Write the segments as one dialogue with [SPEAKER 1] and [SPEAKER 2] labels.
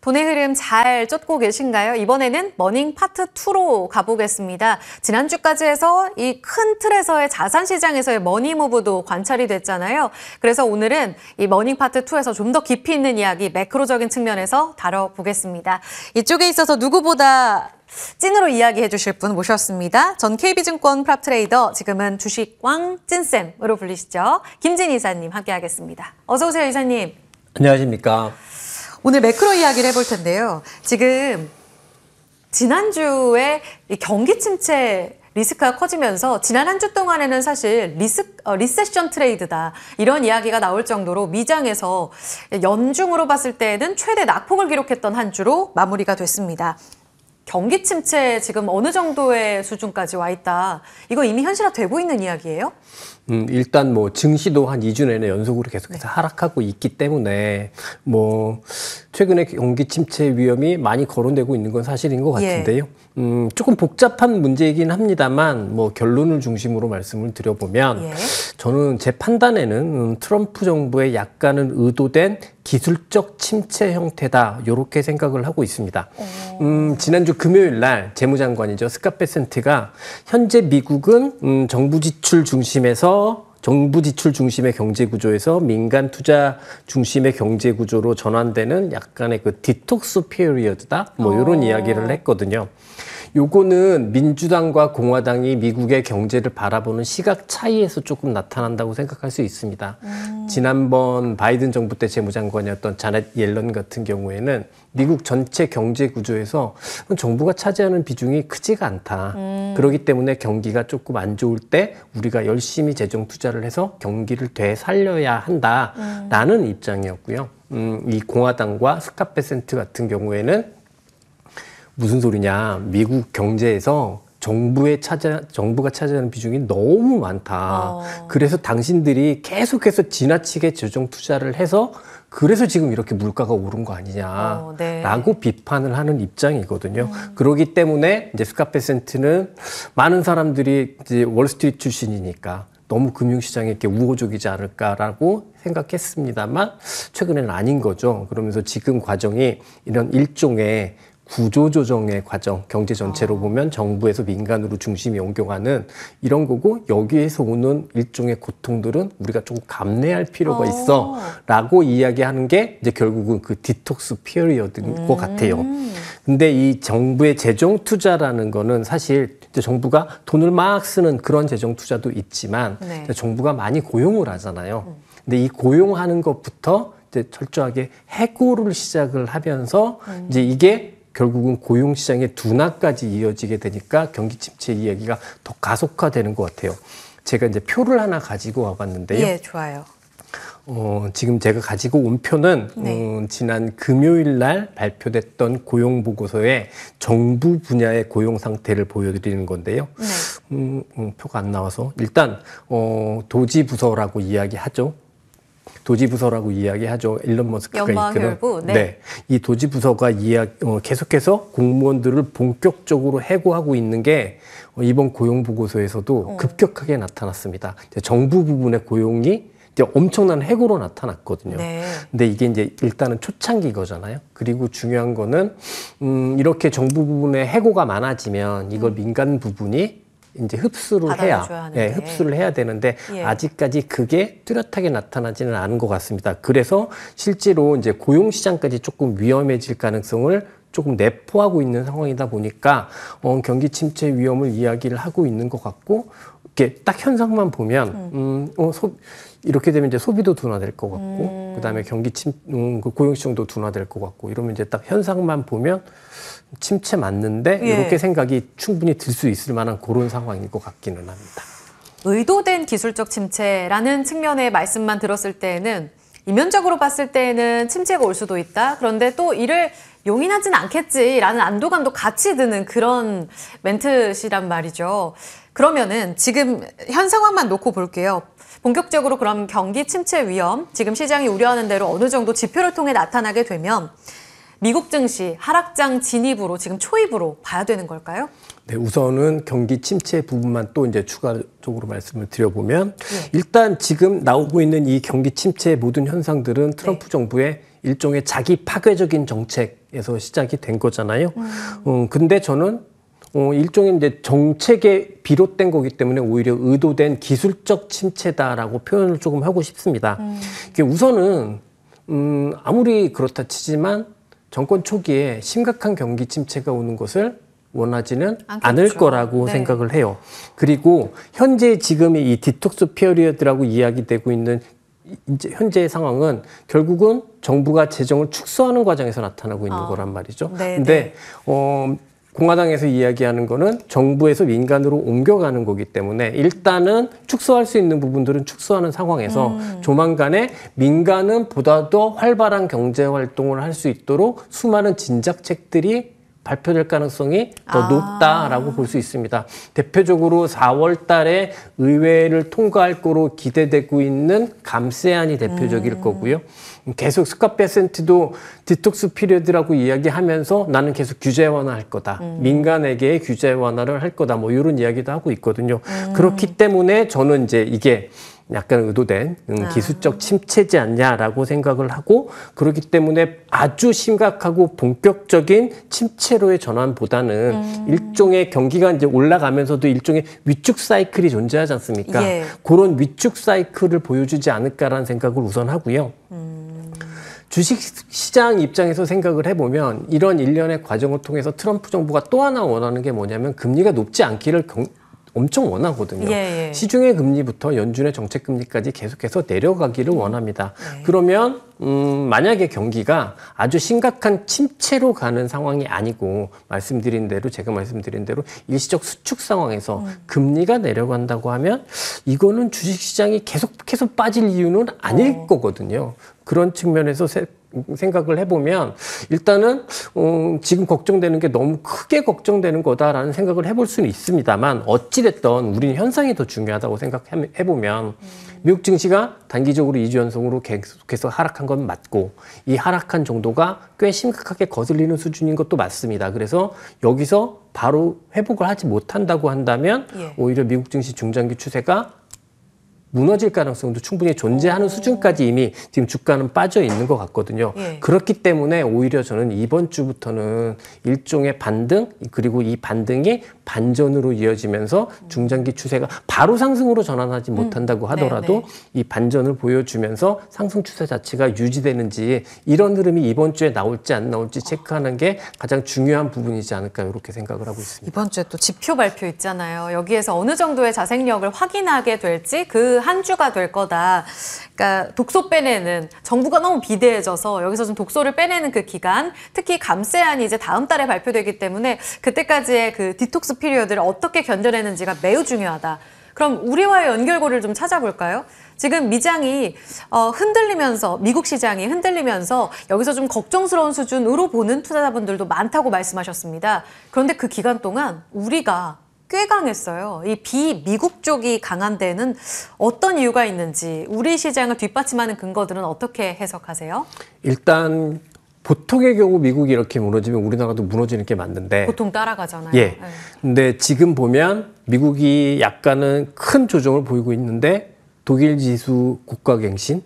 [SPEAKER 1] 돈의 흐름 잘 쫓고 계신가요? 이번에는 머닝 파트 2로 가보겠습니다. 지난주까지 해서 이 큰 틀에서의 자산시장에서의 머니무브도 관찰이 됐잖아요. 그래서 오늘은 이 머닝 파트 2에서 좀 더 깊이 있는 이야기, 매크로적인 측면에서 다뤄보겠습니다. 이쪽에 있어서 누구보다 찐으로 이야기해 주실 분 모셨습니다. 전 KB증권 프랍 트레이더, 지금은 주식왕 찐쌤으로 불리시죠. 김진 이사님 함께하겠습니다. 어서 오세요, 이사님.
[SPEAKER 2] 안녕하십니까.
[SPEAKER 1] 오늘 매크로 이야기를 해볼 텐데요. 지금 지난주에 이 경기 침체 리스크가 커지면서 지난 한 주 동안에는 사실 리세션 트레이드다, 이런 이야기가 나올 정도로 미장에서 연중으로 봤을 때는 최대 낙폭을 기록했던 한 주로 마무리가 됐습니다. 경기 침체 지금 어느 정도의 수준까지 와 있다, 이거 이미 현실화되고 있는 이야기예요?
[SPEAKER 2] 일단 뭐 증시도 한 2주 내내 연속으로 계속해서 하락하고 있기 때문에 뭐 최근에 경기 침체 위험이 많이 거론되고 있는 건 사실인 것 같은데요. 조금 복잡한 문제이긴 합니다만 뭐 결론을 중심으로 말씀을 드려보면 저는 제 판단에는 트럼프 정부의 약간은 의도된 기술적 침체 형태다, 이렇게 생각을 하고 있습니다. 지난주 금요일 날 재무장관이죠, 스캇 베센트가 현재 미국은 정부 지출 중심의 경제 구조에서 민간 투자 중심의 경제 구조로 전환되는 약간의 그 디톡스 피리어드다, 뭐 이런 이야기를 했거든요. 요거는 민주당과 공화당이 미국의 경제를 바라보는 시각 차이에서 조금 나타난다고 생각할 수 있습니다. 지난번 바이든 정부 때 재무장관이었던 자넷 옐런 같은 경우에는 미국 전체 경제 구조에서 정부가 차지하는 비중이 크지가 않다. 그렇기 때문에 경기가 조금 안 좋을 때 우리가 열심히 재정 투자를 해서 경기를 되살려야 한다라는 입장이었고요. 이 공화당과 스캇 베센트 같은 경우에는 무슨 소리냐, 미국 경제에서 정부가 차지하는 비중이 너무 많다. 그래서 당신들이 계속해서 지나치게 재정 투자를 해서 그래서 지금 이렇게 물가가 오른 거 아니냐라고 비판을 하는 입장이거든요. 그렇기 때문에 이제 스캇 베센트는 많은 사람들이 이제 월스트리트 출신이니까 너무 금융시장에 이렇게 우호적이지 않을까라고 생각했습니다만 최근에는 아닌 거죠. 그러면서 지금 과정이 이런 일종의 구조조정의 과정, 경제 전체로 보면 정부에서 민간으로 중심이 옮겨가는 이런 거고, 여기에서 오는 일종의 고통들은 우리가 좀 감내할 필요가 있어 라고 이야기하는 게 이제 결국은 그 디톡스 피리어드인 것 같아요. 근데 이 정부의 재정 투자라는 거는 사실 이제 정부가 돈을 막 쓰는 그런 재정 투자도 있지만 정부가 많이 고용을 하잖아요. 근데 이 고용하는 것부터 이제 철저하게 해고를 시작을 하면서 이제 이게 결국은 고용시장의 둔화까지 이어지게 되니까 경기 침체 이야기가 더 가속화되는 것 같아요. 제가 이제 표를 하나 가지고 와봤는데요.
[SPEAKER 1] 예, 좋아요.
[SPEAKER 2] 지금 제가 가지고 온 표는 지난 금요일 날 발표됐던 고용 보고서의 정부 분야의 고용 상태를 보여드리는 건데요. 표가 안 나와서 일단 도지 부서라고 이야기하죠. 도지부서라고 이야기하죠. 일론 머스크가 이끄는. 이 도지부서가 계속해서 공무원들을 본격적으로 해고하고 있는 게 이번 고용보고서에서도 급격하게 나타났습니다. 정부 부분의 고용이 이제 엄청난 해고로 나타났거든요. 근데 이게 이제 일단은 초창기 거잖아요. 그리고 중요한 거는 이렇게 정부 부분의 해고가 많아지면 이걸 민간 부분이 이제 흡수를 해야 되는데 아직까지 그게 뚜렷하게 나타나지는 않은 것 같습니다. 그래서 실제로 이제 고용 시장까지 조금 위험해질 가능성을 조금 내포하고 있는 상황이다 보니까 경기 침체 위험을 이야기를 하고 있는 것 같고, 이렇게 딱 현상만 보면 이렇게 되면 이제 소비도 둔화될 것 같고, 그다음에 그 고용 시장도 둔화될 것 같고, 이러면 이제 딱 현상만 보면 침체 맞는데 이렇게 생각이 충분히 들 수 있을 만한 그런 상황인 것 같기는 합니다.
[SPEAKER 1] 의도된 기술적 침체라는 측면의 말씀만 들었을 때는 이면적으로 봤을 때는 침체가 올 수도 있다. 그런데 또 이를 용인하진 않겠지라는 안도감도 같이 드는 그런 멘트시란 말이죠. 그러면은 지금 현 상황만 놓고 볼게요. 본격적으로 그럼 경기 침체 위험, 지금 시장이 우려하는 대로 어느 정도 지표를 통해 나타나게 되면 미국 증시 하락장 진입으로 지금 초입으로 봐야 되는 걸까요?
[SPEAKER 2] 네, 우선은 경기 침체 부분만 또 이제 추가적으로 말씀을 드려보면 일단 지금 나오고 있는 이 경기 침체의 모든 현상들은 트럼프 정부의 일종의 자기 파괴적인 정책 정책에서 시작이 된 거잖아요. 근데 저는 일종의 이제 정책에 비롯된 거기 때문에 오히려 의도된 기술적 침체다라고 표현을 조금 하고 싶습니다. 이게 우선은 아무리 그렇다 치지만 정권 초기에 심각한 경기 침체가 오는 것을 원하지는 않을 거라고
[SPEAKER 1] 네.
[SPEAKER 2] 생각을 해요. 그리고 현재 지금의 이 디톡스 피어리어드라고 이야기되고 있는 이제 현재의 상황은 결국은 정부가 재정을 축소하는 과정에서 나타나고 있는 거란 말이죠.
[SPEAKER 1] 네,
[SPEAKER 2] 근데 공화당에서 이야기하는 거는 정부에서 민간으로 옮겨가는 거기 때문에 일단은 축소할 수 있는 부분들은 축소하는 상황에서 조만간에 민간은 보다 더 활발한 경제 활동을 할 수 있도록 수많은 진작책들이 발표될 가능성이 더 높다라고 볼 수 있습니다. 대표적으로 4월 달에 의회를 통과할 거로 기대되고 있는 감세안이 대표적일 거고요. 계속 스캇 베센트도 디톡스 피리어드라고 이야기하면서 나는 계속 규제 완화할 거다. 민간에게 규제 완화를 할 거다. 뭐 이런 이야기도 하고 있거든요. 그렇기 때문에 저는 이제 이게 약간 의도된 기술적 침체지 않냐라고 생각을 하고 그렇기 때문에 아주 심각하고 본격적인 침체로의 전환보다는 일종의 경기가 이제 올라가면서도 일종의 위축 사이클이 존재하지 않습니까?
[SPEAKER 1] 예.
[SPEAKER 2] 그런 위축 사이클을 보여주지 않을까라는 생각을 우선 하고요. 주식시장 입장에서 생각을 해보면 이런 일련의 과정을 통해서 트럼프 정부가 또 하나 원하는 게 뭐냐면 금리가 높지 않기를 엄청 원하거든요.
[SPEAKER 1] 예.
[SPEAKER 2] 시중의 금리부터 연준의 정책 금리까지 계속해서 내려가기를 원합니다. 그러면 만약에 경기가 아주 심각한 침체로 가는 상황이 아니고 제가 말씀드린 대로 일시적 수축 상황에서 금리가 내려간다고 하면 이거는 주식시장이 계속해서 빠질 이유는 아닐 거거든요. 그런 측면에서 생각을 해보면 일단은 지금 걱정되는 게 너무 크게 걱정되는 거다라는 생각을 해볼 수는 있습니다만 어찌됐든 우리는 현상이 더 중요하다고 생각해보면 미국 증시가 단기적으로 2주 연속으로 계속해서 하락한 건 맞고 이 하락한 정도가 꽤 심각하게 거슬리는 수준인 것도 맞습니다. 그래서 여기서 바로 회복을 하지 못한다고 한다면 오히려 미국 증시 중장기 추세가 무너질 가능성도 충분히 존재하는 수준까지 이미 지금 주가는 빠져 있는 것 같거든요. 그렇기 때문에 오히려 저는 이번 주부터는 일종의 반등 그리고 이 반등이 반전으로 이어지면서 중장기 추세가 바로 상승으로 전환하지 못한다고 하더라도 이 반전을 보여주면서 상승 추세 자체가 유지되는지 이런 흐름이 이번 주에 나올지 안 나올지 체크하는 게 가장 중요한 부분이지 않을까 이렇게 생각을 하고 있습니다.
[SPEAKER 1] 이번 주에 또 지표 발표 있잖아요. 여기에서 어느 정도의 자생력을 확인하게 될지 그 한 주가 될 거다. 그러니까 독소 빼내는 정부가 너무 비대해져서 여기서 좀 독소를 빼내는 그 기간, 특히 감세안이 이제 다음 달에 발표되기 때문에 그때까지의 그 디톡스 피리어드를 어떻게 견뎌내는지가 매우 중요하다. 그럼 우리와의 연결고리를 좀 찾아볼까요? 지금 미장이 흔들리면서 미국 시장이 흔들리면서 여기서 좀 걱정스러운 수준으로 보는 투자자분들도 많다고 말씀하셨습니다. 그런데 그 기간 동안 우리가 꽤 강했어요. 이 비미국 쪽이 강한 데는 어떤 이유가 있는지 우리 시장을 뒷받침하는 근거들은 어떻게 해석하세요?
[SPEAKER 2] 일단 보통의 경우 미국이 이렇게 무너지면 우리나라도 무너지는 게 맞는데
[SPEAKER 1] 보통 따라가잖아요.
[SPEAKER 2] 예. 근데 지금 보면 미국이 약간은 큰 조정을 보이고 있는데 독일 지수 국가갱신,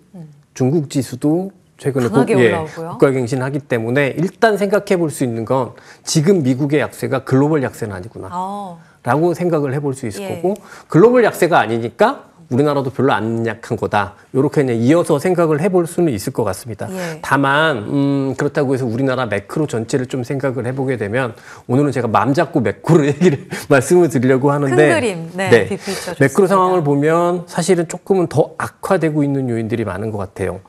[SPEAKER 2] 중국 지수도 최근에
[SPEAKER 1] 올라오고요.
[SPEAKER 2] 국가갱신하기 때문에 일단 생각해 볼 수 있는 건 지금 미국의 약세가 글로벌 약세는 아니구나. 라고 생각을 해볼 수 있을 거고 글로벌 약세가 아니니까 우리나라도 별로 안 약한 거다. 이렇게 그냥 이어서 생각을 해볼 수는 있을 것 같습니다. 다만 그렇다고 해서 우리나라 매크로 전체를 좀 생각을 해보게 되면 오늘은 제가 맘 잡고 매크로 얘기를 말씀을 드리려고 하는데
[SPEAKER 1] 큰 그림, 빅피처
[SPEAKER 2] 매크로 상황을 보면 사실은 조금은 더 악화되고 있는 요인들이 많은 것 같아요.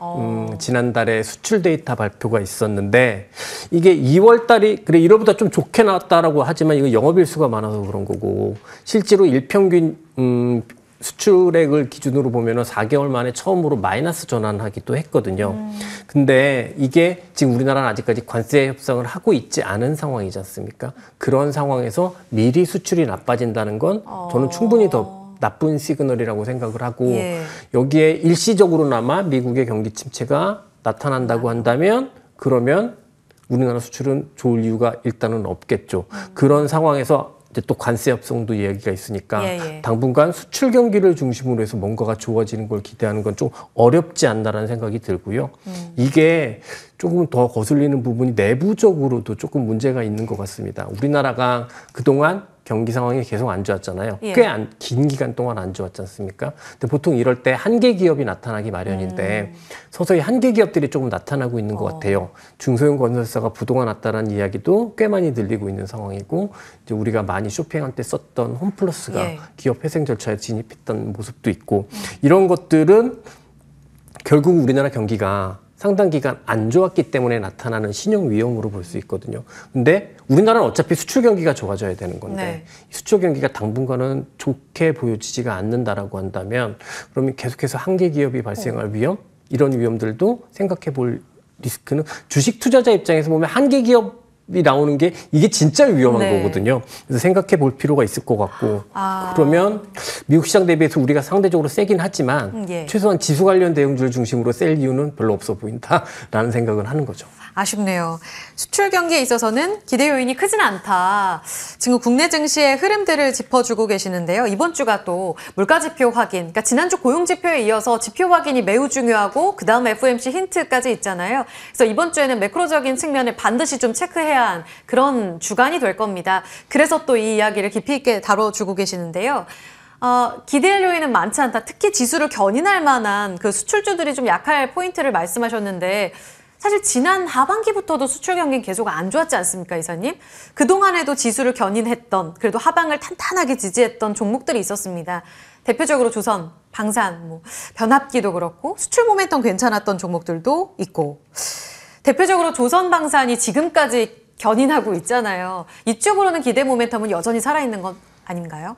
[SPEAKER 2] 지난달에 수출 데이터 발표가 있었는데 이게 2월 달이 그래 1월보다 좀 좋게 나왔다라고 하지만 이거 영업일수가 많아서 그런 거고 실제로 일평균 수출액을 기준으로 보면은 4개월 만에 처음으로 마이너스 전환하기도 했거든요. 근데 이게 지금 우리나라는 아직까지 관세 협상을 하고 있지 않은 상황이지 않습니까? 그런 상황에서 미리 수출이 나빠진다는 건 저는 충분히 더 나쁜 시그널이라고 생각을 하고 여기에 일시적으로나마 미국의 경기 침체가 나타난다고 한다면 그러면 우리나라 수출은 좋을 이유가 일단은 없겠죠. 그런 상황에서 이제 또 관세 협상도 이야기가 있으니까
[SPEAKER 1] 예, 예.
[SPEAKER 2] 당분간 수출 경기를 중심으로 해서 뭔가가 좋아지는 걸 기대하는 건 좀 어렵지 않나라는 생각이 들고요. 이게 조금 더 거슬리는 부분이 내부적으로도 조금 문제가 있는 것 같습니다. 우리나라가 그동안 경기 상황이 계속 안 좋았잖아요.
[SPEAKER 1] 예.
[SPEAKER 2] 꽤 긴 기간 동안 안 좋았지 않습니까? 근데 보통 이럴 때 한계 기업이 나타나기 마련인데 서서히 한계 기업들이 조금 나타나고 있는 것 같아요. 중소형 건설사가 부도가 났다는 이야기도 꽤 많이 들리고 있는 상황이고 이제 우리가 많이 쇼핑할 때 썼던 홈플러스가
[SPEAKER 1] 예.
[SPEAKER 2] 기업 회생 절차에 진입했던 모습도 있고 이런 것들은 결국 우리나라 경기가 상당 기간 안 좋았기 때문에 나타나는 신용 위험으로 볼 수 있거든요. 근데 우리나라는 어차피 수출 경기가 좋아져야 되는 건데
[SPEAKER 1] 네.
[SPEAKER 2] 수출 경기가 당분간은 좋게 보여지지가 않는다라고 한다면 그러면 계속해서 한계 기업이 발생할 위험 이런 위험들도 생각해 볼 리스크는 주식 투자자 입장에서 보면 한계 기업이 나오는 게 이게 진짜 위험한
[SPEAKER 1] 네.
[SPEAKER 2] 거거든요. 그래서 생각해 볼 필요가 있을 것 같고
[SPEAKER 1] 아.
[SPEAKER 2] 그러면 미국 시장 대비해서 우리가 상대적으로 세긴 하지만
[SPEAKER 1] 예.
[SPEAKER 2] 최소한 지수 관련 대형주를 중심으로 셀 이유는 별로 없어 보인다라는 생각을 하는 거죠.
[SPEAKER 1] 아쉽네요. 수출 경기에 있어서는 기대 요인이 크진 않다. 지금 국내 증시의 흐름들을 짚어주고 계시는데요. 이번 주가 또 물가 지표 확인, 그러니까 지난주 고용 지표에 이어서 지표 확인이 매우 중요하고 그 다음 FOMC 힌트까지 있잖아요. 그래서 이번 주에는 매크로적인 측면을 반드시 좀 체크해야 한 그런 주간이 될 겁니다. 그래서 또 이 이야기를 깊이 있게 다뤄주고 계시는데요. 기대할 요인은 많지 않다. 특히 지수를 견인할 만한 그 수출주들이 좀 약할 포인트를 말씀하셨는데 사실 지난 하반기부터도 수출 경기는 계속 안 좋았지 않습니까, 이사님? 그동안에도 지수를 견인했던, 그래도 하방을 탄탄하게 지지했던 종목들이 있었습니다. 대표적으로 조선, 방산, 변압기도 그렇고 수출 모멘텀 괜찮았던 종목들도 있고 대표적으로 조선, 방산이 지금까지 견인하고 있잖아요. 이쪽으로는 기대 모멘텀은 여전히 살아있는 건 아닌가요?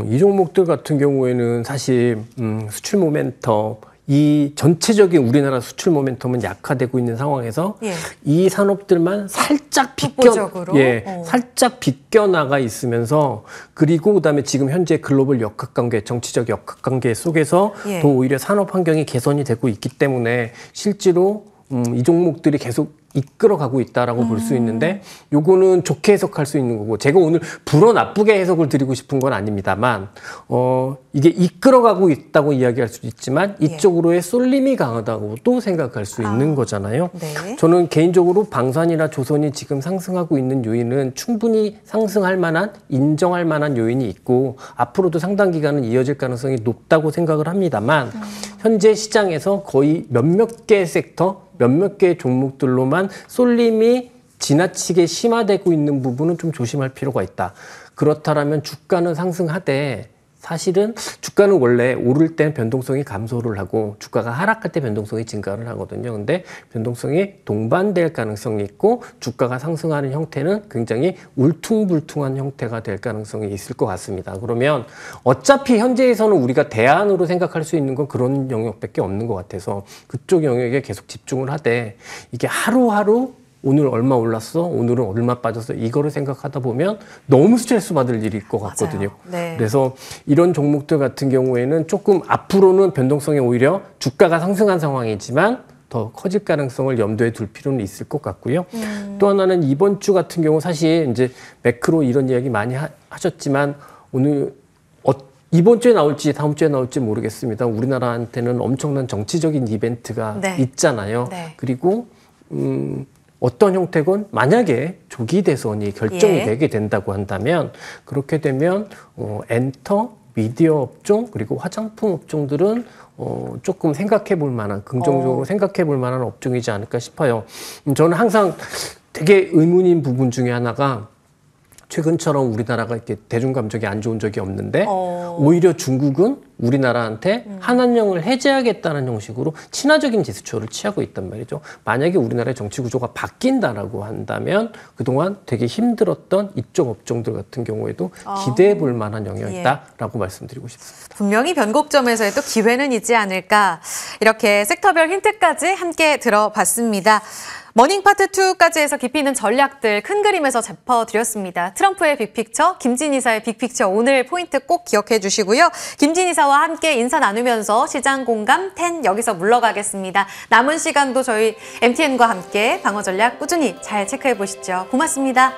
[SPEAKER 2] 이 종목들 같은 경우에는 사실 수출 모멘텀 이 전체적인 우리나라 수출 모멘텀은 약화되고 있는 상황에서
[SPEAKER 1] 예.
[SPEAKER 2] 이 산업들만 살짝
[SPEAKER 1] 독보적으로?
[SPEAKER 2] 살짝 비껴나가 있으면서 그리고 그다음에 지금 현재 글로벌 역학관계, 정치적 역학관계 속에서
[SPEAKER 1] 예.
[SPEAKER 2] 더 오히려 산업 환경이 개선이 되고 있기 때문에 실제로 이 종목들이 계속 이끌어가고 있다라고 볼 수 있는데 요거는 좋게 해석할 수 있는 거고 제가 오늘 불어 나쁘게 해석을 드리고 싶은 건 아닙니다만 이게 이끌어가고 있다고 이야기할 수도 있지만 이쪽으로의 쏠림이 강하다고도 생각할 수 있는 거잖아요.
[SPEAKER 1] 네.
[SPEAKER 2] 저는 개인적으로 방산이나 조선이 지금 상승하고 있는 요인은 충분히 상승할 만한 인정할 만한 요인이 있고 앞으로도 상당 기간은 이어질 가능성이 높다고 생각을 합니다만 현재 시장에서 거의 몇몇 개 섹터 몇몇 개의 종목들로만 쏠림이 지나치게 심화되고 있는 부분은 좀 조심할 필요가 있다. 그렇다면 주가는 상승하되 사실은 주가는 원래 오를 때 변동성이 감소를 하고 주가가 하락할 때 변동성이 증가를 하거든요. 근데 변동성이 동반될 가능성이 있고 주가가 상승하는 형태는 굉장히 울퉁불퉁한 형태가 될 가능성이 있을 것 같습니다. 그러면 어차피 현재에서는 우리가 대안으로 생각할 수 있는 건 그런 영역밖에 없는 것 같아서 그쪽 영역에 계속 집중을 하되 이게 하루하루 오늘 얼마 올랐어? 오늘은 얼마 빠졌어? 이거를 생각하다 보면 너무 스트레스 받을 일일 것 같거든요.
[SPEAKER 1] 네.
[SPEAKER 2] 그래서 이런 종목들 같은 경우에는 조금 앞으로는 변동성이 오히려 주가가 상승한 상황이지만 더 커질 가능성을 염두에 둘 필요는 있을 것 같고요. 또 하나는 이번 주 같은 경우 사실 이제 매크로 이런 이야기 많이 하셨지만 오늘 이번 주에 나올지 다음 주에 나올지 모르겠습니다. 우리나라한테는 엄청난 정치적인 이벤트가
[SPEAKER 1] 네.
[SPEAKER 2] 있잖아요.
[SPEAKER 1] 네.
[SPEAKER 2] 그리고 어떤 형태건 만약에 조기 대선이 결정이 되게 된다고 한다면 그렇게 되면 엔터, 미디어 업종 그리고 화장품 업종들은 조금 생각해 볼 만한 긍정적으로 생각해 볼 만한 업종이지 않을까 싶어요. 저는 항상 되게 의문인 부분 중에 하나가 최근처럼 우리나라가 이렇게 대중 감정이 안 좋은 적이 없는데 오히려 중국은 우리나라한테 한한령을 해제하겠다는 형식으로 친화적인 제스처를 취하고 있단 말이죠. 만약에 우리나라의 정치 구조가 바뀐다라고 한다면 그동안 되게 힘들었던 이쪽 업종들 같은 경우에도 기대해 볼 만한 영역이다라고 말씀드리고 싶습니다.
[SPEAKER 1] 분명히 변곡점에서의 또 기회는 있지 않을까. 이렇게 섹터별 힌트까지 함께 들어봤습니다. 머닝 파트 2까지 해서 깊이 있는 전략들 큰 그림에서 짚어드렸습니다. 트럼프의 빅픽처, 김진 이사의 빅픽처 오늘 포인트 꼭 기억해 주시고요. 김진 이사와 함께 인사 나누면서 시장 공감 10 여기서 물러가겠습니다. 남은 시간도 저희 MTN과 함께 방어 전략 꾸준히 잘 체크해 보시죠. 고맙습니다.